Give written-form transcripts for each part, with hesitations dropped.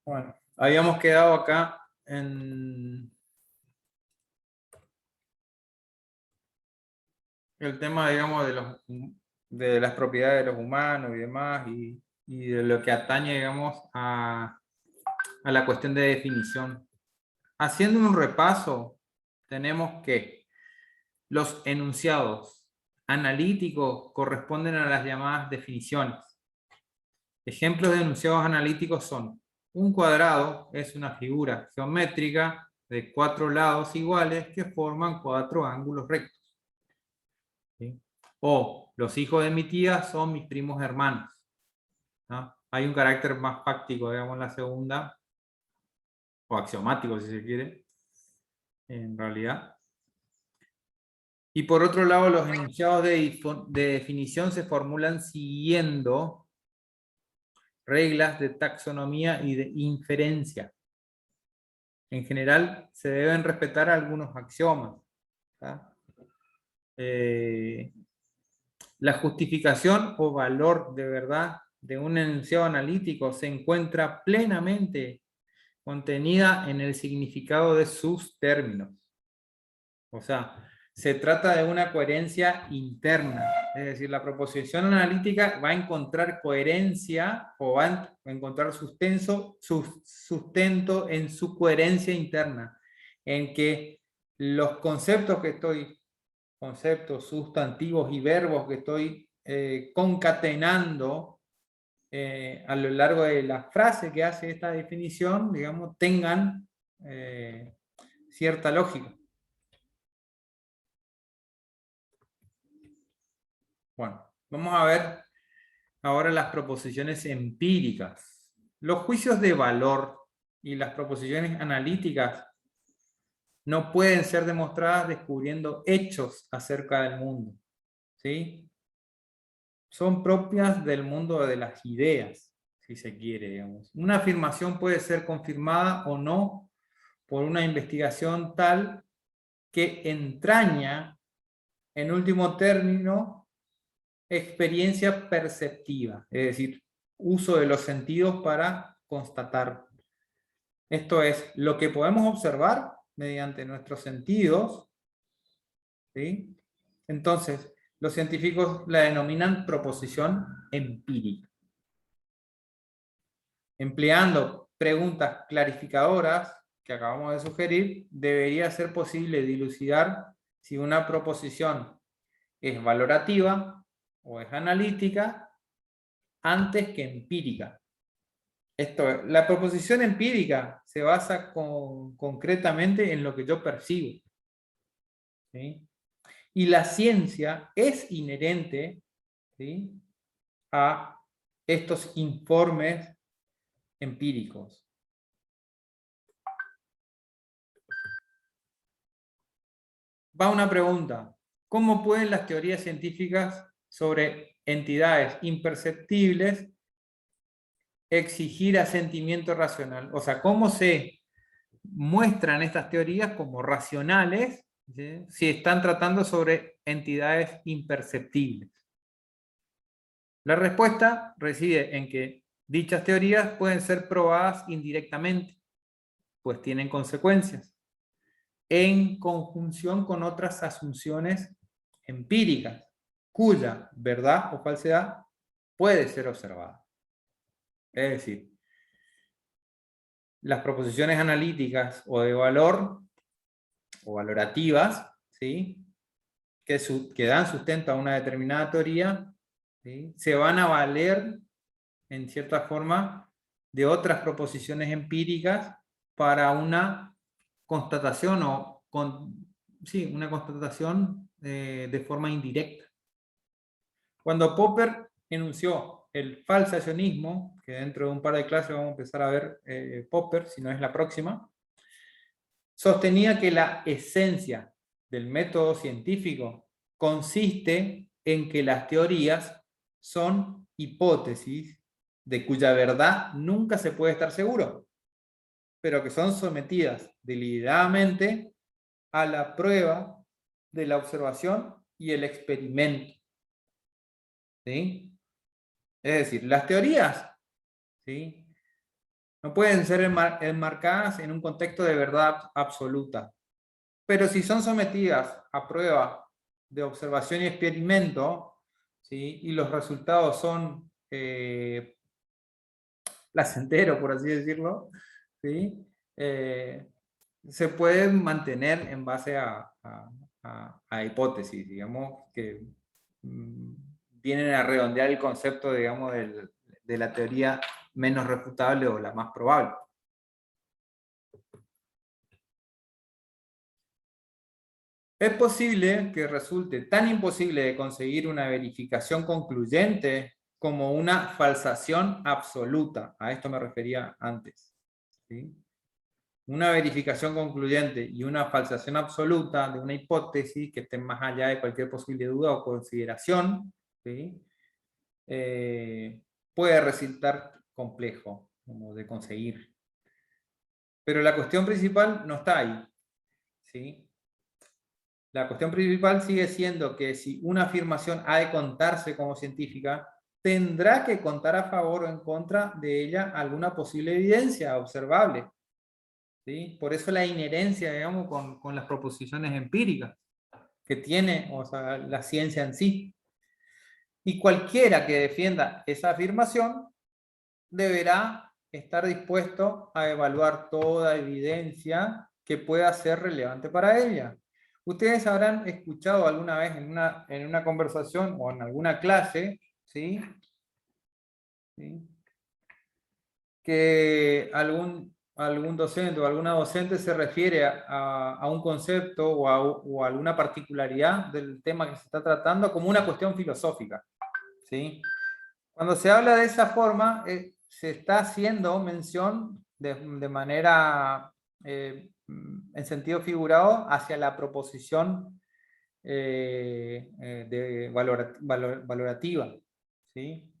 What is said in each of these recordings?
Bueno, habíamos quedado acá en el tema, digamos, de las propiedades de los humanos y demás, y de lo que atañe, digamos, a la cuestión de definición. Haciendo un repaso, tenemos que los enunciados analíticos corresponden a las llamadas definiciones. Ejemplos de enunciados analíticos son: un cuadrado es una figura geométrica de 4 lados iguales que forman 4 ángulos rectos. ¿Sí? O los hijos de mi tía son mis primos hermanos, ¿no? Hay un carácter más fáctico, digamos, en la segunda, o axiomático si se quiere, en realidad. Y por otro lado, los enunciados de definición se formulan siguiendo reglas de taxonomía y de inferencia. En general, se deben respetar algunos axiomas. La justificación o valor de verdad de un enunciado analítico se encuentra plenamente contenida en el significado de sus términos. O sea, se trata de una coherencia interna. Es decir, la proposición analítica va a encontrar coherencia o va a encontrar sustento en su coherencia interna, en que los conceptos sustantivos y verbos que estoy concatenando a lo largo de la frase que hace esta definición, digamos, tengan cierta lógica. Bueno, vamos a ver ahora las proposiciones empíricas. Los juicios de valor y las proposiciones analíticas no pueden ser demostradas descubriendo hechos acerca del mundo, ¿sí? Son propias del mundo de las ideas, si se quiere, digamos. Una afirmación puede ser confirmada o no por una investigación tal que entraña, en último término, experiencia perceptiva, es decir, uso de los sentidos para constatar. Esto es lo que podemos observar mediante nuestros sentidos, ¿sí? Entonces, los científicos la denominan proposición empírica. Empleando preguntas clarificadoras que acabamos de sugerir, debería ser posible dilucidar si una proposición es valorativa o es analítica antes que empírica. La proposición empírica se basa concretamente en lo que yo percibo, ¿sí? Y la ciencia es inherente, ¿sí?, a estos informes empíricos. Va una pregunta: ¿cómo pueden las teorías científicas sobre entidades imperceptibles exigir asentimiento racional? O sea, ¿cómo se muestran estas teorías como racionales, ¿sí?, si están tratando sobre entidades imperceptibles? La respuesta reside en que dichas teorías pueden ser probadas indirectamente, pues tienen consecuencias, en conjunción con otras asunciones empíricas, cuya verdad o falsedad puede ser observada. Es decir, las proposiciones analíticas o de valor o valorativas, ¿sí?, que dan sustento a una determinada teoría, ¿sí?, se van a valer en cierta forma de otras proposiciones empíricas para una constatación una constatación de forma indirecta. Cuando Popper enunció el falsacionismo, que dentro de un par de clases vamos a empezar a ver Popper, si no es la próxima, sostenía que la esencia del método científico consiste en que las teorías son hipótesis de cuya verdad nunca se puede estar seguro, pero que son sometidas deliberadamente a la prueba de la observación y el experimento, ¿sí? Es decir, las teorías, ¿sí?, No pueden ser enmarcadas en un contexto de verdad absoluta. Pero si son sometidas a prueba de observación y experimento, ¿sí? Y los resultados son placenteros, por así decirlo, ¿sí? Se pueden mantener en base a hipótesis, digamos, que vienen a redondear el concepto, digamos, de la teoría menos refutable o la más probable. Es posible que resulte tan imposible de conseguir una verificación concluyente como una falsación absoluta. A esto me refería antes, ¿sí? Una verificación concluyente y una falsación absoluta de una hipótesis que esté más allá de cualquier posible duda o consideración, ¿sí? Puede resultar complejo como de conseguir. Pero la cuestión principal no está ahí, ¿sí? La cuestión principal sigue siendo que si una afirmación ha de contarse como científica, tendrá que contar a favor o en contra de ella alguna posible evidencia observable, ¿sí? Por eso la inherencia, digamos, con las proposiciones empíricas que tiene, o sea, la ciencia en sí. Y cualquiera que defienda esa afirmación deberá estar dispuesto a evaluar toda evidencia que pueda ser relevante para ella. Ustedes habrán escuchado alguna vez en una conversación o en alguna clase, ¿sí? ¿Sí? Que algún docente o alguna docente se refiere a un concepto o a alguna particularidad del tema que se está tratando como una cuestión filosófica, ¿sí? Cuando se habla de esa forma, se está haciendo mención de manera, en sentido figurado, hacia la proposición valorativa, ¿sí?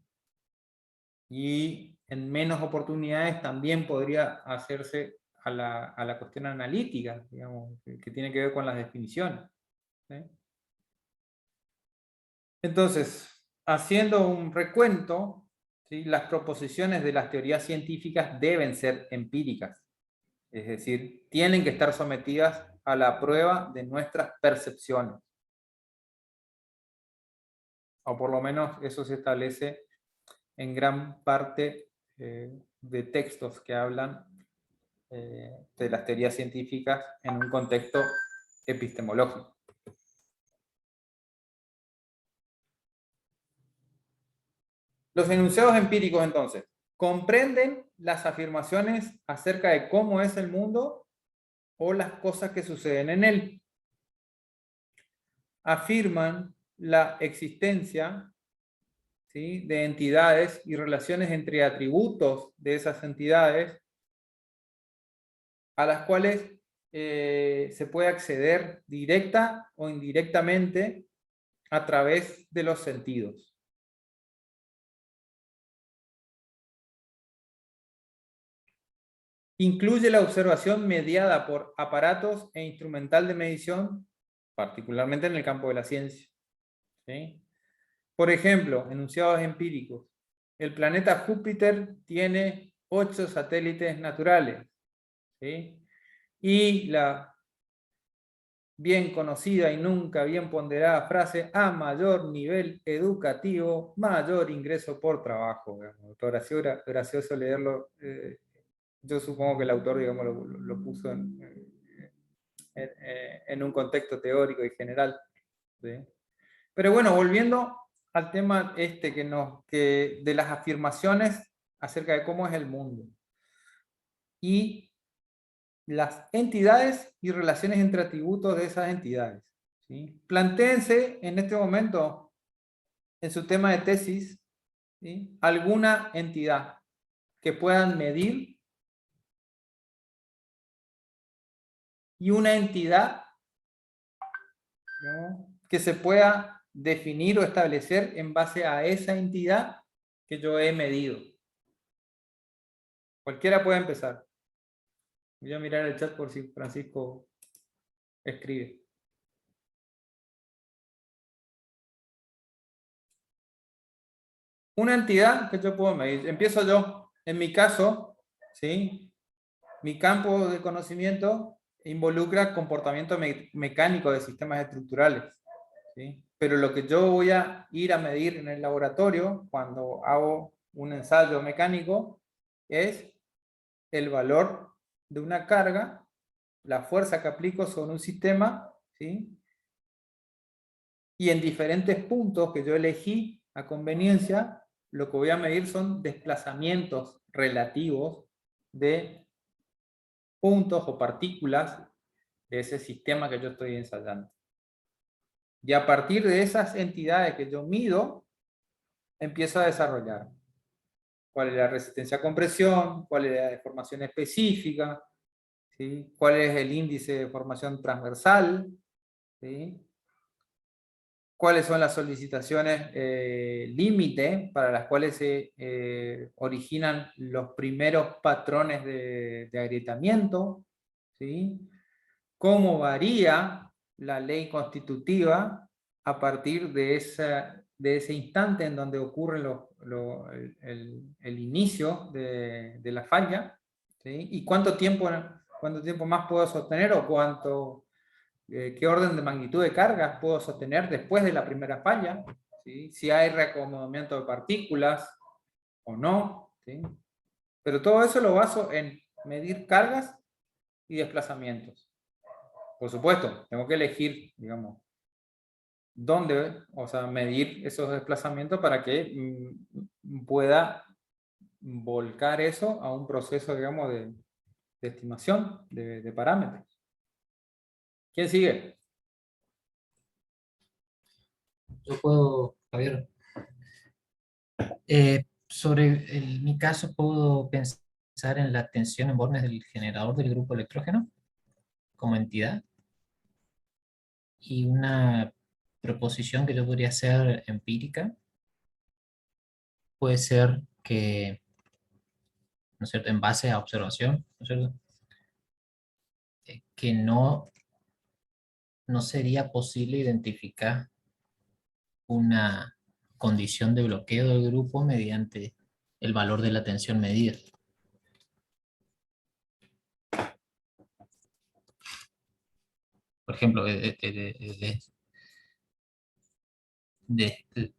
Y en menos oportunidades también podría hacerse a la cuestión analítica, digamos, que tiene que ver con las definiciones, ¿sí? Entonces, haciendo un recuento, ¿sí? Las proposiciones de las teorías científicas deben ser empíricas, es decir, tienen que estar sometidas a la prueba de nuestras percepciones. O por lo menos eso se establece en gran parte de textos que hablan de las teorías científicas en un contexto epistemológico. Los enunciados empíricos, entonces, comprenden las afirmaciones acerca de cómo es el mundo o las cosas que suceden en él. Afirman la existencia, ¿sí?, de entidades y relaciones entre atributos de esas entidades a las cuales se puede acceder directa o indirectamente a través de los sentidos. Incluye la observación mediada por aparatos e instrumental de medición, particularmente en el campo de la ciencia, ¿sí? Por ejemplo, enunciados empíricos. El planeta Júpiter tiene 8 satélites naturales, ¿sí? Y la bien conocida y nunca bien ponderada frase: a mayor nivel educativo, mayor ingreso por trabajo. Me pareció gracioso leerlo. Yo supongo que el autor, digamos, lo puso en un contexto teórico y general, ¿sí? Pero bueno, volviendo al tema de las afirmaciones acerca de cómo es el mundo y las entidades y relaciones entre atributos de esas entidades, ¿sí? Plantéense en este momento, en su tema de tesis, ¿sí?, alguna entidad que puedan medir y una entidad, ¿no?, que se pueda definir o establecer en base a esa entidad que yo he medido. Cualquiera puede empezar. Voy a mirar el chat por si Francisco escribe. Una entidad que yo puedo medir. Empiezo yo. En mi caso, ¿sí? Mi campo de conocimiento involucra comportamiento mecánico de sistemas estructurales, ¿sí? Pero lo que yo voy a ir a medir en el laboratorio cuando hago un ensayo mecánico es el valor de una carga, la fuerza que aplico sobre un sistema, ¿sí? Y en diferentes puntos que yo elegí a conveniencia, lo que voy a medir son desplazamientos relativos de puntos o partículas de ese sistema que yo estoy ensayando. Y a partir de esas entidades que yo mido, empiezo a desarrollar cuál es la resistencia a compresión, cuál es la deformación específica, ¿sí? Cuál es el índice de deformación transversal, ¿sí? Cuáles son las solicitaciones límite para las cuales se originan los primeros patrones de agrietamiento, ¿sí? Cómo varía la ley constitutiva a partir de ese instante en donde ocurre el inicio de la falla, ¿sí? Y cuánto tiempo más puedo sostener o qué orden de magnitud de cargas puedo sostener después de la primera falla, ¿sí? Si hay reacomodamiento de partículas o no, ¿sí? Pero todo eso lo baso en medir cargas y desplazamientos. Por supuesto, tengo que elegir, digamos, dónde, o sea, medir esos desplazamientos para que pueda volcar eso a un proceso, digamos, de estimación de parámetros. ¿Quién sigue? Yo puedo, Javier, sobre mi caso puedo pensar en la tensión en bornes del generador del grupo electrógeno como entidad y una proposición que yo podría hacer empírica puede ser que, ¿no es cierto?, en base a observación, ¿no es cierto?, que no sería posible identificar una condición de bloqueo del grupo mediante el valor de la tensión medida. Por ejemplo,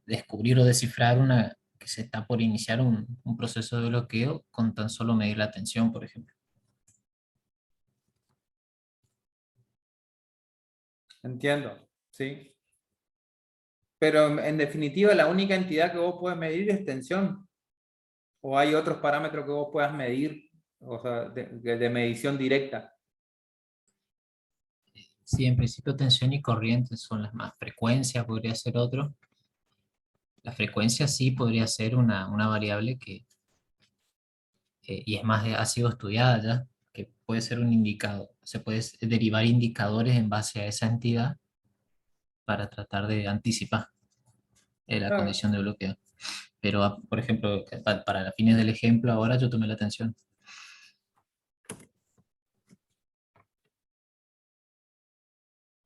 descubrir o descifrar que se está por iniciar un proceso de bloqueo con tan solo medir la tensión, por ejemplo. Entiendo, sí. Pero en definitiva, la única entidad que vos puedes medir es tensión. ¿O hay otros parámetros que vos puedas medir, o sea, de medición directa? Sí, en principio tensión y corriente son las más. Frecuencia podría ser otro. La frecuencia sí podría ser una variable y es más, ha sido estudiada ya, que puede ser un indicador. Se puede derivar indicadores en base a esa entidad para tratar de anticipar la Claro. condición de bloqueo. Pero, por ejemplo, para los fines del ejemplo, ahora yo tomé la tensión.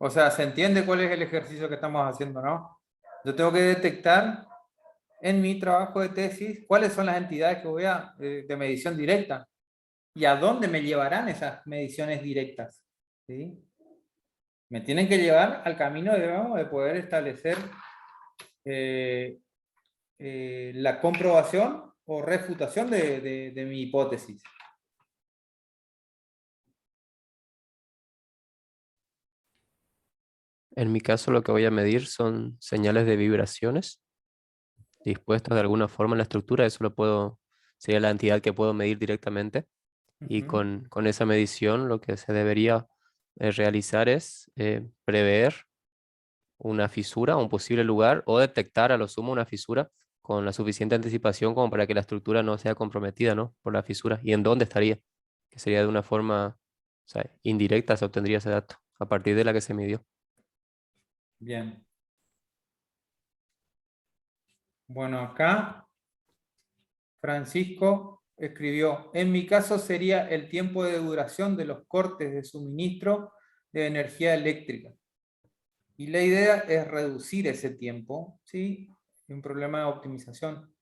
O sea, se entiende cuál es el ejercicio que estamos haciendo, ¿no? Yo tengo que detectar en mi trabajo de tesis cuáles son las entidades que de medición directa y a dónde me llevarán esas mediciones directas, ¿sí? Me tienen que llevar al camino, digamos, de poder establecer eh, la comprobación o refutación de mi hipótesis. En mi caso, lo que voy a medir son señales de vibraciones dispuestas de alguna forma en la estructura. Sería la entidad que puedo medir directamente. Y Ujú. con esa medición lo que se debería realizar es prever una fisura, un posible lugar, o detectar a lo sumo una fisura con la suficiente anticipación como para que la estructura no sea comprometida, ¿no?, por la fisura. ¿Y en dónde estaría? Que sería de una forma, o sea, indirecta se obtendría ese dato a partir de la que se midió. Bien. Bueno, acá Francisco escribió, en mi caso sería el tiempo de duración de los cortes de suministro de energía eléctrica. Y la idea es reducir ese tiempo, ¿sí? Un problema de optimización.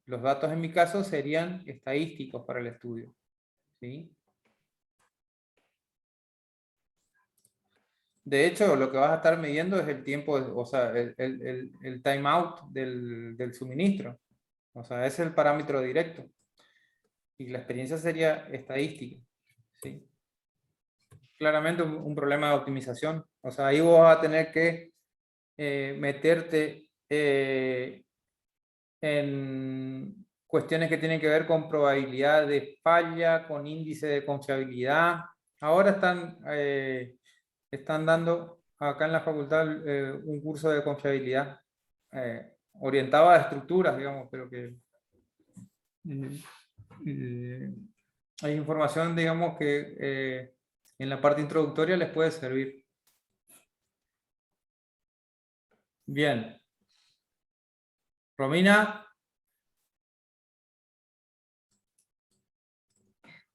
Los datos en mi caso serían estadísticos para el estudio. ¿sí? De hecho, lo que vas a estar midiendo es el tiempo, o sea, el timeout del suministro. O sea, ese es el parámetro directo. Y la experiencia sería estadística, ¿sí? Claramente un problema de optimización. O sea, ahí vos vas a tener que meterte en cuestiones que tienen que ver con probabilidad de falla, con índice de confiabilidad. Ahora están dando acá en la facultad un curso de confiabilidad orientado a estructuras, digamos, pero que eh, hay información, digamos, que en la parte introductoria les puede servir. Bien. Romina.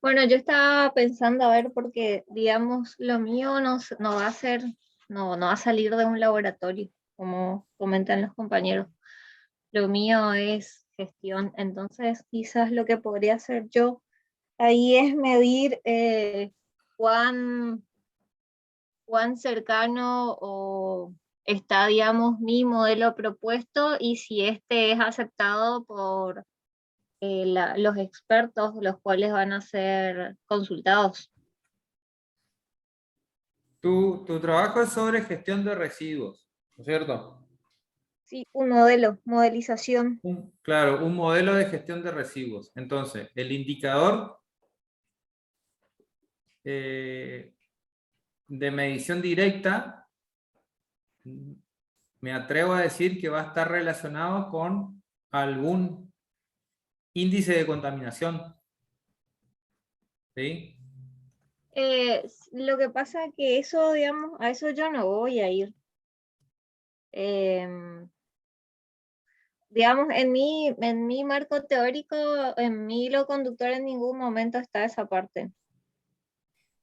Bueno, yo estaba pensando, a ver, porque digamos, lo mío no va a ser, no va a salir de un laboratorio, como comentan los compañeros. Lo mío es gestión, entonces quizás lo que podría hacer yo ahí es medir cuán, cuán cercano o está, digamos, mi modelo propuesto y si este es aceptado por los expertos, los cuales van a ser consultados. Tu trabajo es sobre gestión de residuos, ¿no es cierto? Sí, un modelo, modelización. Claro, un modelo de gestión de residuos. Entonces, el indicador de medición directa, me atrevo a decir que va a estar relacionado con algún índice de contaminación. ¿Sí? Lo que pasa es que eso, digamos, a eso yo no voy a ir. Digamos, en mi marco teórico, en mi hilo conductor en ningún momento está esa parte.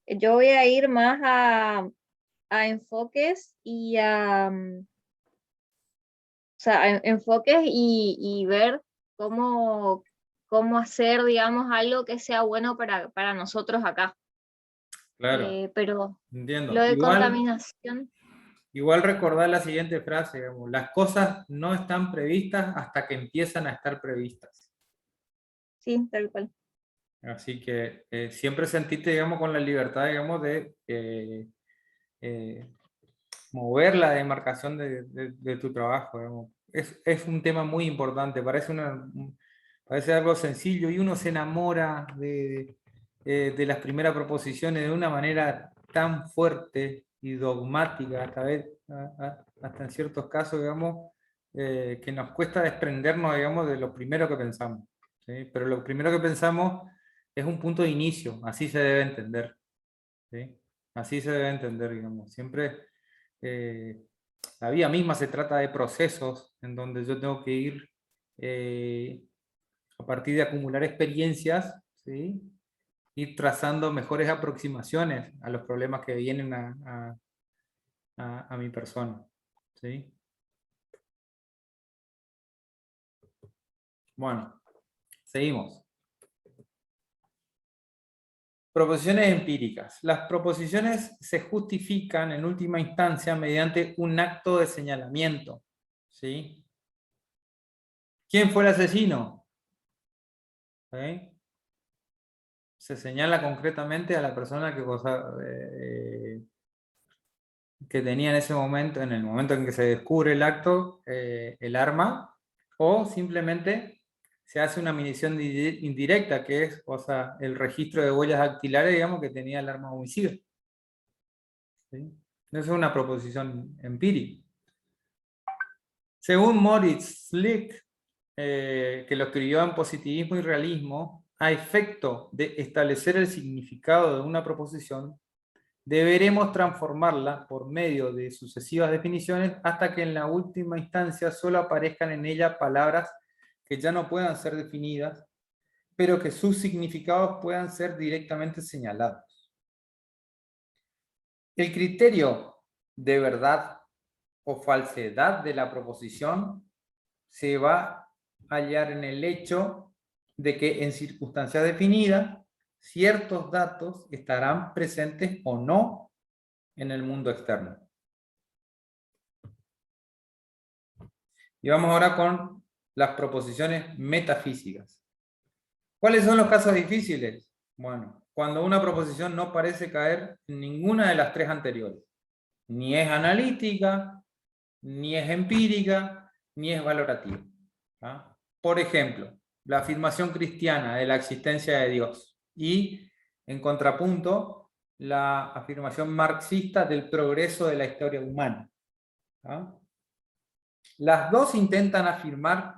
Yo voy a ir más a enfoques y o sea, a enfoques y ver cómo hacer, digamos, algo que sea bueno para nosotros acá. Claro, Pero entiendo. lo de contaminación, Igual recordar la siguiente frase, digamos, las cosas no están previstas hasta que empiezan a estar previstas. sí, tal cual. Así que siempre sentiste, digamos, con la libertad, digamos, de mover la demarcación de tu trabajo, digamos. Es un tema muy importante, parece algo sencillo y uno se enamora de las primeras proposiciones de una manera tan fuerte y dogmática, hasta en ciertos casos, digamos, que nos cuesta desprendernos, digamos, de lo primero que pensamos, ¿sí? Pero lo primero que pensamos es un punto de inicio, así se debe entender, ¿sí? Así se debe entender, digamos. Siempre la vida misma se trata de procesos en donde yo tengo que ir a partir de acumular experiencias, ¿sí? Ir trazando mejores aproximaciones a los problemas que vienen a mi persona, ¿sí? Bueno, seguimos. Proposiciones empíricas. Las proposiciones se justifican en última instancia mediante un acto de señalamiento, ¿sí? ¿Quién fue el asesino? ¿Sí? Se señala concretamente a la persona que tenía en ese momento, en el momento en que se descubre el acto, el arma, o simplemente se hace una medición indirecta, que es, o sea, el registro de huellas dactilares, digamos, que tenía el arma homicida. ¿Sí? Eso es una proposición empírica. Según Moritz Schlick, que lo escribió en Positivismo y Realismo, a efecto de establecer el significado de una proposición, deberemos transformarla por medio de sucesivas definiciones hasta que en la última instancia solo aparezcan en ella palabras que ya no puedan ser definidas, pero que sus significados puedan ser directamente señalados. El criterio de verdad o falsedad de la proposición se va a hallar en el hecho de que en circunstancias definidas ciertos datos estarán presentes o no en el mundo externo. Y vamos ahora con las proposiciones metafísicas. ¿Cuáles son los casos difíciles? Bueno, cuando una proposición no parece caer en ninguna de las tres anteriores. Ni es analítica, ni es empírica, ni es valorativa. ¿Ah? Por ejemplo, la afirmación cristiana de la existencia de Dios y, en contrapunto, la afirmación marxista del progreso de la historia humana. ¿Ah? Las dos intentan afirmar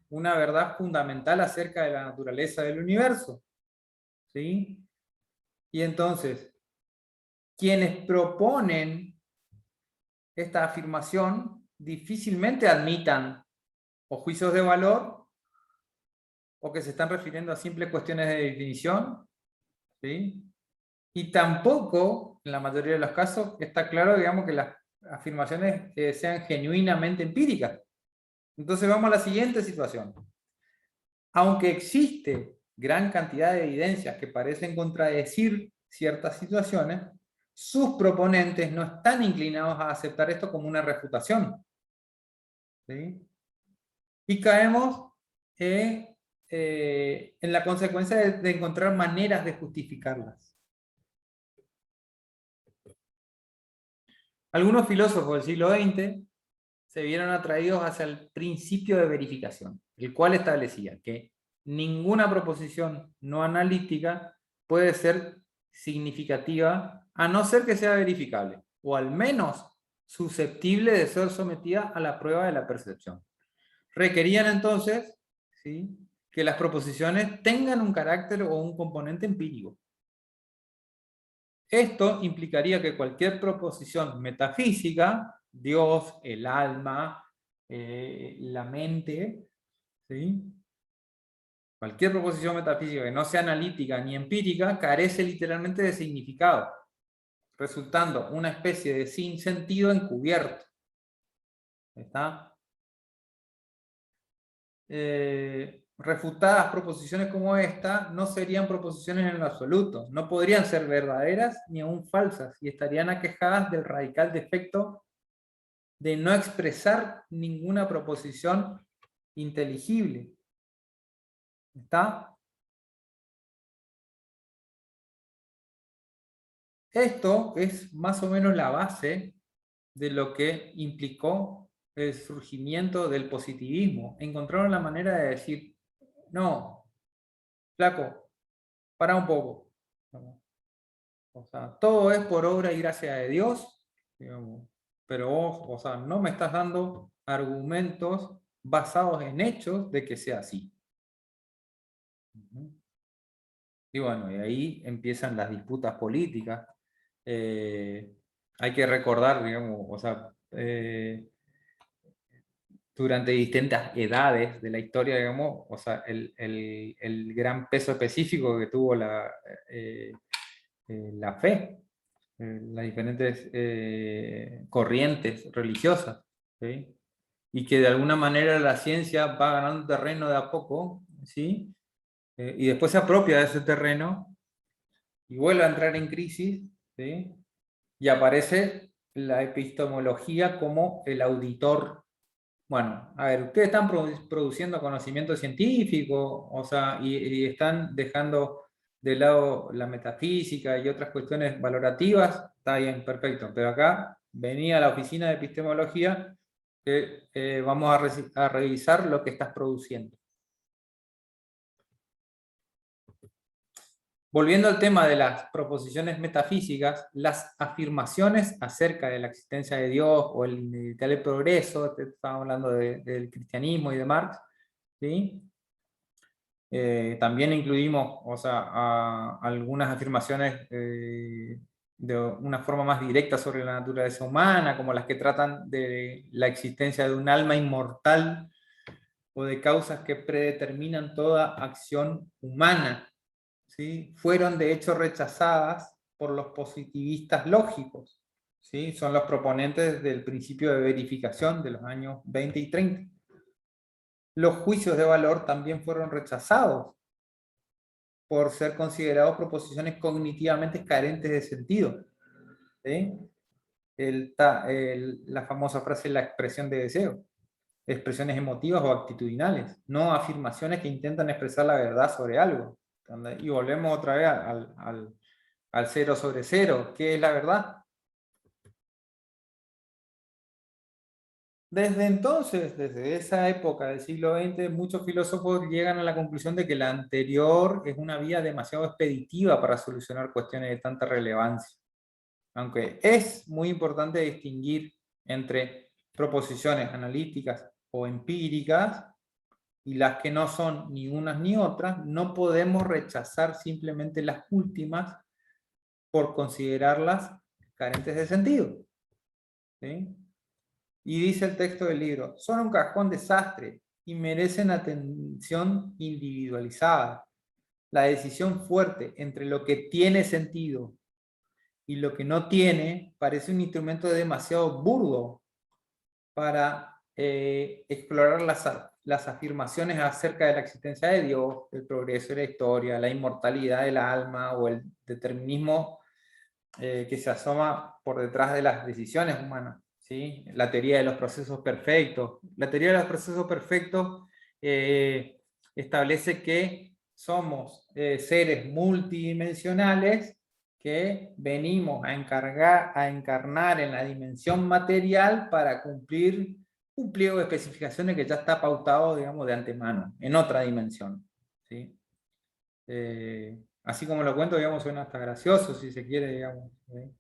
una verdad fundamental acerca de la naturaleza del universo. ¿Sí? Y entonces, quienes proponen esta afirmación difícilmente admitan o juicios de valor o que se están refiriendo a simples cuestiones de definición, ¿sí? Y tampoco, en la mayoría de los casos, está claro, digamos, que las afirmaciones sean genuinamente empíricas. Entonces vamos a la siguiente situación. Aunque existe gran cantidad de evidencias que parecen contradecir ciertas situaciones, sus proponentes no están inclinados a aceptar esto como una refutación. ¿Sí? Y caemos en la consecuencia de encontrar maneras de justificarlas. Algunos filósofos del siglo XX se vieron atraídos hacia el principio de verificación, el cual establecía que ninguna proposición no analítica puede ser significativa a no ser que sea verificable, o al menos susceptible de ser sometida a la prueba de la percepción. Requerían entonces, ¿sí?, que las proposiciones tengan un carácter o un componente empírico. Esto implicaría que cualquier proposición metafísica, Dios, el alma, la mente, ¿sí?, cualquier proposición metafísica que no sea analítica ni empírica carece literalmente de significado, resultando una especie de sinsentido encubierto. ¿Está? Refutadas proposiciones como esta no serían proposiciones en lo absoluto, no podrían ser verdaderas ni aún falsas y estarían aquejadas del radical defecto de no expresar ninguna proposición inteligible. ¿Está? Esto es más o menos la base de lo que implicó el surgimiento del positivismo. Encontraron la manera de decir, no, flaco, para un poco. O sea, todo es por obra y gracia de Dios, digamos, pero vos, o sea, no me estás dando argumentos basados en hechos de que sea así. Y bueno, y ahí empiezan las disputas políticas. Hay que recordar, digamos, o sea, durante distintas edades de la historia, digamos, o sea, el gran peso específico que tuvo la fe, las diferentes corrientes religiosas, ¿sí? Y que de alguna manera la ciencia va ganando terreno de a poco, ¿sí? Y después se apropia de ese terreno y vuelve a entrar en crisis, ¿sí? Y aparece la epistemología como el auditor. Bueno, a ver, ustedes están produciendo conocimiento científico, o sea, y están dejando de lado la metafísica y otras cuestiones valorativas, está bien, perfecto, pero acá venía la oficina de epistemología que vamos a revisar lo que estás produciendo. Volviendo al tema de las proposiciones metafísicas, las afirmaciones acerca de la existencia de Dios o el inevitable progreso, estamos hablando del cristianismo y de Marx, ¿sí? También incluimos, o sea, algunas afirmaciones de una forma más directa sobre la naturaleza humana, como las que tratan de la existencia de un alma inmortal o de causas que predeterminan toda acción humana. ¿Sí? Fueron de hecho rechazadas por los positivistas lógicos, ¿sí? Son los proponentes del principio de verificación de los años 20 y 30. Los juicios de valor también fueron rechazados por ser considerados proposiciones cognitivamente carentes de sentido. ¿Sí? La famosa frase, la expresión de deseo, expresiones emotivas o actitudinales, no afirmaciones que intentan expresar la verdad sobre algo. Y volvemos otra vez al 0 sobre 0. ¿Qué es la verdad? Desde entonces, desde esa época del siglo XX, muchos filósofos llegan a la conclusión de que la anterior es una vía demasiado expeditiva para solucionar cuestiones de tanta relevancia. Aunque es muy importante distinguir entre proposiciones analíticas o empíricas y las que no son ni unas ni otras, no podemos rechazar simplemente las últimas por considerarlas carentes de sentido. ¿Sí? Y dice el texto del libro, son un cajón desastre y merecen atención individualizada. La decisión fuerte entre lo que tiene sentido y lo que no tiene parece un instrumento demasiado burdo para explorar las afirmaciones acerca de la existencia de Dios, el progreso de la historia, la inmortalidad del alma o el determinismo que se asoma por detrás de las decisiones humanas. ¿Sí? La teoría de los procesos perfectos. La teoría de los procesos perfectos establece que somos seres multidimensionales que venimos a encarnar en la dimensión material para cumplir un pliego de especificaciones que ya está pautado, digamos, de antemano, en otra dimensión. ¿Sí? Así como lo cuento, digamos, suena hasta gracioso, si se quiere, digamos. ¿Sí?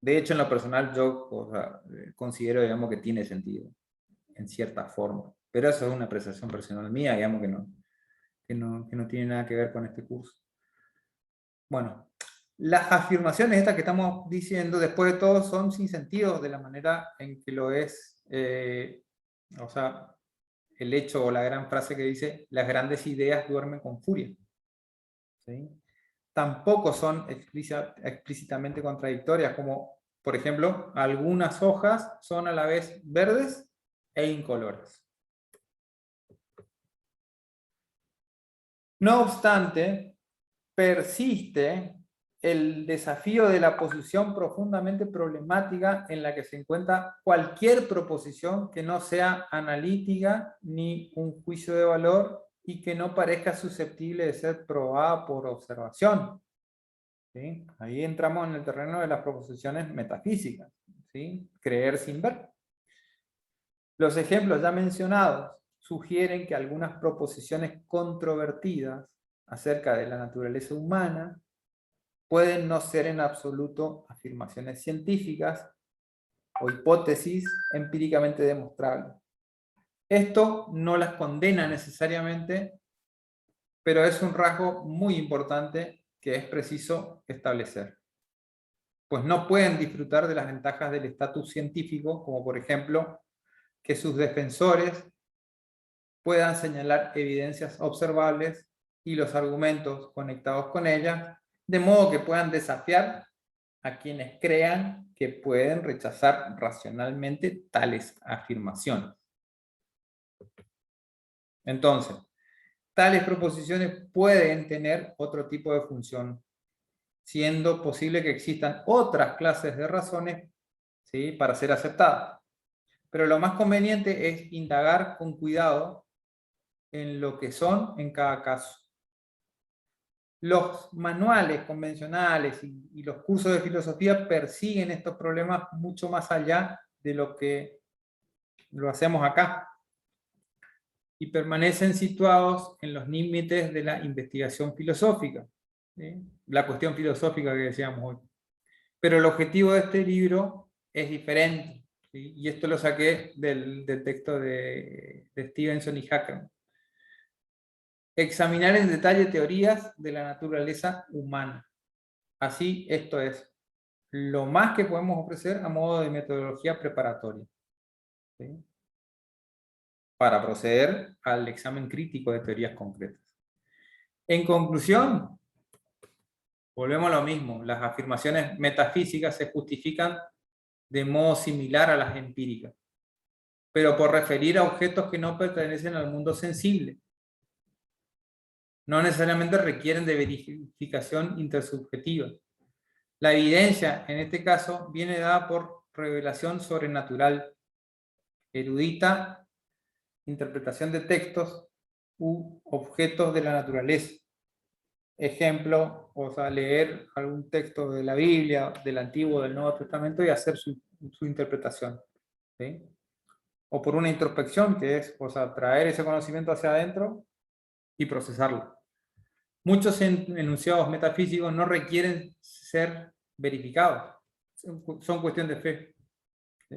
De hecho, en lo personal, yo considero, digamos, que tiene sentido, en cierta forma. Pero eso es una apreciación personal mía, digamos, que no tiene nada que ver con este curso. Bueno, las afirmaciones estas que estamos diciendo, después de todo, son sin sentido de la manera en que lo es, o sea, el hecho o la gran frase que dice, las grandes ideas duermen con furia. ¿Sí? Tampoco son explícitamente contradictorias, como, por ejemplo, algunas hojas son a la vez verdes e incoloras. No obstante, persiste el desafío de la posición profundamente problemática en la que se encuentra cualquier proposición que no sea analítica ni un juicio de valor y que no parezca susceptible de ser probada por observación. ¿Sí? Ahí entramos en el terreno de las proposiciones metafísicas. ¿Sí? Creer sin ver. Los ejemplos ya mencionados sugieren que algunas proposiciones controvertidas acerca de la naturaleza humana pueden no ser en absoluto afirmaciones científicas o hipótesis empíricamente demostrables. Esto no las condena necesariamente, pero es un rasgo muy importante que es preciso establecer. Pues no pueden disfrutar de las ventajas del estatus científico, como por ejemplo, que sus defensores puedan señalar evidencias observables y los argumentos conectados con ellas, de modo que puedan desafiar a quienes crean que pueden rechazar racionalmente tales afirmaciones. Entonces, tales proposiciones pueden tener otro tipo de función, siendo posible que existan otras clases de razones, ¿sí?, para ser aceptadas. Pero lo más conveniente es indagar con cuidado en lo que son en cada caso. Los manuales convencionales y los cursos de filosofía persiguen estos problemas mucho más allá de lo que lo hacemos acá, y permanecen situados en los límites de la investigación filosófica, ¿sí?, la cuestión filosófica que decíamos hoy. Pero el objetivo de este libro es diferente, ¿sí? Y esto lo saqué del texto de Stevenson y Haeckel. Examinar en detalle teorías de la naturaleza humana. Así, esto es lo más que podemos ofrecer a modo de metodología preparatoria, ¿sí?, para proceder al examen crítico de teorías concretas. En conclusión, volvemos a lo mismo. Las afirmaciones metafísicas se justifican de modo similar a las empíricas, pero por referir a objetos que no pertenecen al mundo sensible, no necesariamente requieren de verificación intersubjetiva. La evidencia, en este caso, viene dada por revelación sobrenatural, erudita, interpretación de textos u objetos de la naturaleza. Ejemplo, o sea, leer algún texto de la Biblia, del Antiguo o del Nuevo Testamento y hacer su interpretación. ¿Sí? O por una introspección, que es, o sea, traer ese conocimiento hacia adentro y procesarlo. Muchos enunciados metafísicos no requieren ser verificados, son cuestión de fe. ¿Sí?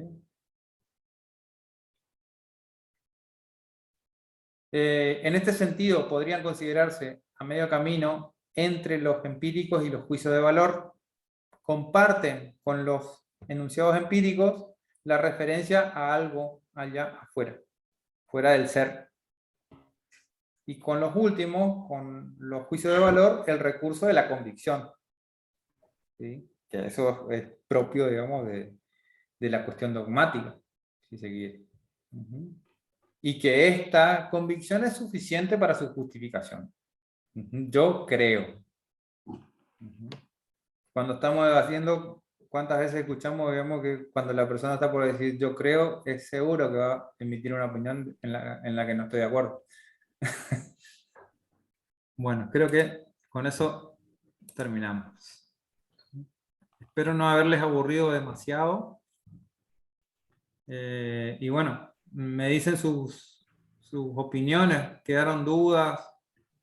En este sentido, podrían considerarse a medio camino entre los empíricos y los juicios de valor. Comparten con los enunciados empíricos la referencia a algo allá afuera, fuera del ser. Y con los últimos, con los juicios de valor, el recurso de la convicción. ¿Sí? Que eso es propio, digamos, de la cuestión dogmática, si se quiere. Y que esta convicción es suficiente para su justificación. Yo creo. Cuando estamos haciendo, ¿cuántas veces escuchamos, digamos, que cuando la persona está por decir yo creo, es seguro que va a emitir una opinión en la que no estoy de acuerdo? Bueno, creo que con eso terminamos. Espero no haberles aburrido demasiado. Y bueno, me dicen sus opiniones, quedaron dudas,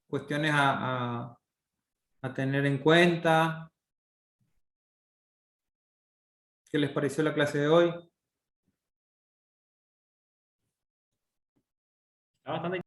cuestiones a tener en cuenta. ¿Qué les pareció la clase de hoy? Está bastante